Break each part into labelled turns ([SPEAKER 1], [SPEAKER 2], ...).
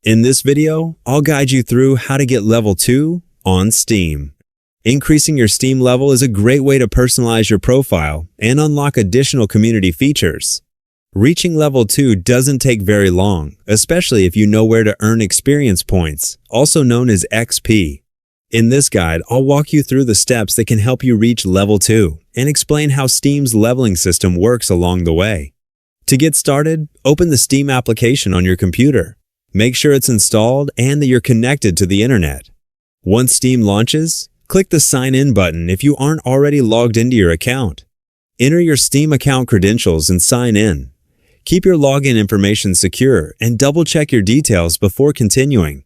[SPEAKER 1] In this video, I'll guide you through how to get level 2 on Steam. Increasing your Steam level is a great way to personalize your profile and unlock additional community features. Reaching level 2 doesn't take very long, especially if you know where to earn experience points, also known as XP. In this guide, I'll walk you through the steps that can help you reach level 2 and explain how Steam's leveling system works along the way. To get started, open the Steam application on your computer. Make sure it's installed and that you're connected to the internet. Once Steam launches, click the Sign In button if you aren't already logged into your account. Enter your Steam account credentials and sign in. Keep your login information secure and double-check your details before continuing.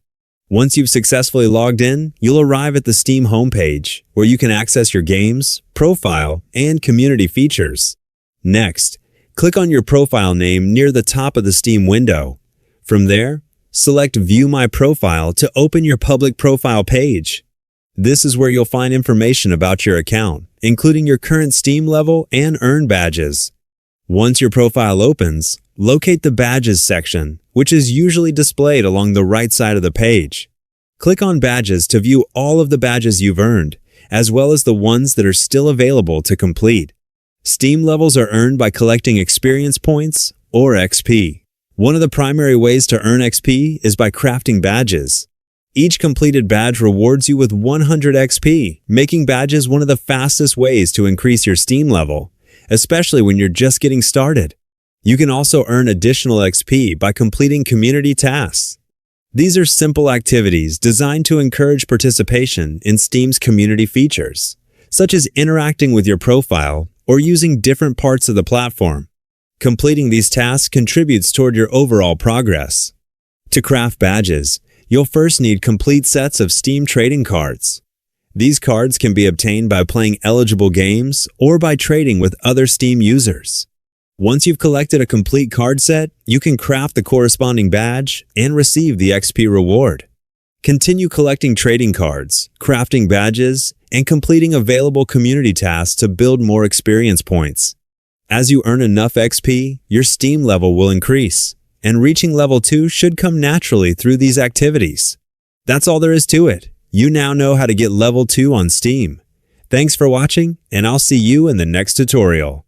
[SPEAKER 1] Once you've successfully logged in, you'll arrive at the Steam homepage, where you can access your games, profile, and community features. Next, click on your profile name near the top of the Steam window. From there, select View My Profile to open your public profile page. This is where you'll find information about your account, including your current Steam level and earn badges. Once your profile opens, locate the Badges section, which is usually displayed along the right side of the page. Click on Badges to view all of the badges you've earned, as well as the ones that are still available to complete. Steam levels are earned by collecting experience points, or XP. One of the primary ways to earn XP is by crafting badges. Each completed badge rewards you with 100 XP, making badges one of the fastest ways to increase your Steam level, especially when you're just getting started. You can also earn additional XP by completing community tasks. These are simple activities designed to encourage participation in Steam's community features, such as interacting with your profile or using different parts of the platform. Completing these tasks contributes toward your overall progress. To craft badges, you'll first need complete sets of Steam trading cards. These cards can be obtained by playing eligible games or by trading with other Steam users. Once you've collected a complete card set, you can craft the corresponding badge and receive the XP reward. Continue collecting trading cards, crafting badges, and completing available community tasks to build more experience points. As you earn enough XP, your Steam level will increase, and reaching level 2 should come naturally through these activities. That's all there is to it. You now know how to get level 2 on Steam. Thanks for watching, and I'll see you in the next tutorial.